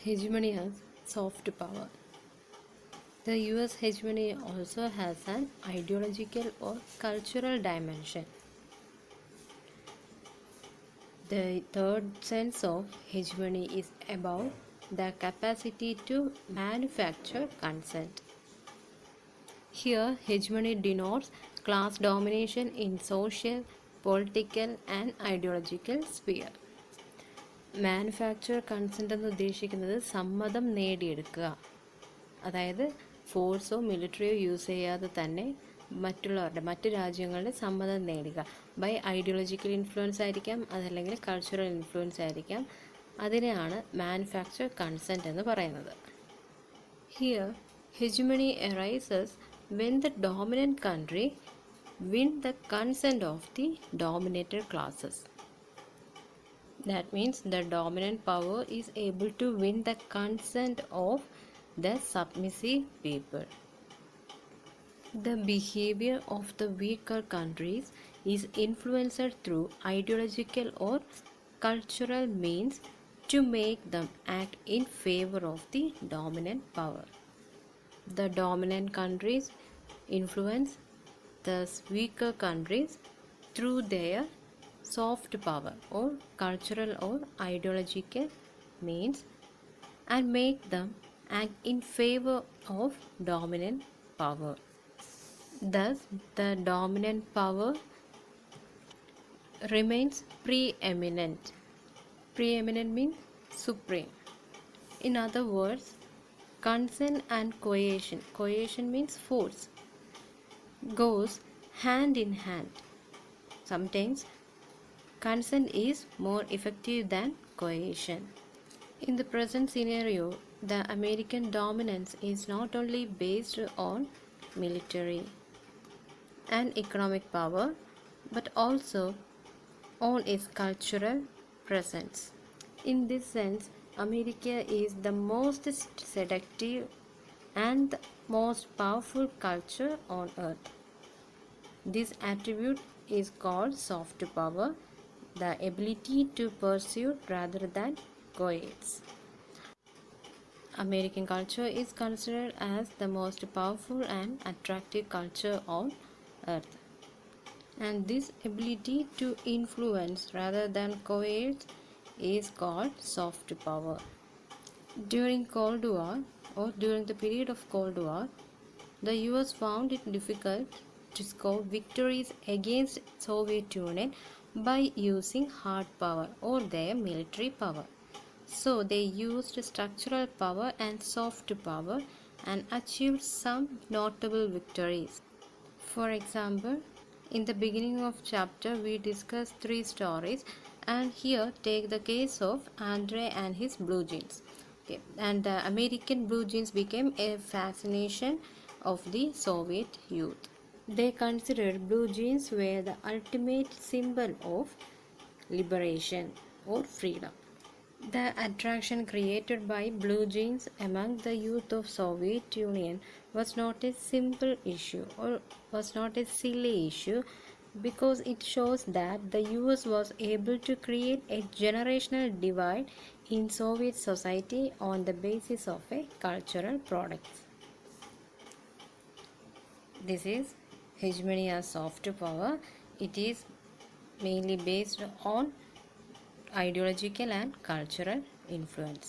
Hegemony as soft power. The US hegemony also has an ideological or cultural dimension. The third sense of hegemony is about the capacity to manufacture consent. Here, hegemony denotes class domination in social, political, and ideological sphere. Manufacture consent എന്ന് ഉദ്ദേശിക്കുന്നത് സമ്മതം നേടിയെടുക്കുക, അതായത് ഫോഴ്സോ മിലിറ്ററിയോ use ചെയ്യാതെ തന്നെ മറ്റു രാജ്യങ്ങളുടെ സമ്മതം നേടുക. ബൈ ഐഡിയോളജിക്കൽ ഇൻഫ്ലുവൻസ് ആയിരിക്കാം, അതല്ലെങ്കിൽ കൾച്ചറൽ ഇൻഫ്ലുവൻസ് ആയിരിക്കാം. അതിനെയാണ് മാനുഫാക്ചർ കൺസെൻ്റ് എന്ന് പറയുന്നത്. Here hegemony arises when the dominant country wins the consent of the dominated classes. That means the dominant power is able to win the consent of the submissive people. The behavior of the weaker countries is influenced through ideological or cultural means to make them act in favor of the dominant power. The dominant countries influence the weaker countries through their soft power or cultural or ideological means and make them act in favor of dominant power. Thus, the dominant power remains preeminent. Preeminent means supreme. In other words, consent and coercion means force, goes hand in hand. Sometimes consent is more effective than coercion. In the present scenario, the American dominance is not only based on military and economic power, but also on its cultural presence. In this sense, America is the most seductive and the most powerful culture on earth. This attribute is called soft power, the ability to pursue rather than coerce. American culture is considered as the most powerful and attractive culture on earth. And this ability to influence rather than coerce is called soft power. During Cold War or during the period of Cold War, the US found it difficult to score victories against Soviet Union by using hard power or their military power. So they used structural power and soft power and achieved some notable victories. For example, in the beginning of chapter we discussed 3 stories, and here take the case of Andre and his blue jeans. Okay. And the American blue jeans became a fascination of the Soviet youth. They considered blue jeans were the ultimate symbol of liberation or freedom. The attraction created by blue jeans among the youth of Soviet Union was not a simple issue or was not a silly issue, because it shows that the US was able to create a generational divide in Soviet society on the basis of a cultural product. This is hegemony as soft power. It is mainly based on ideological and cultural influence.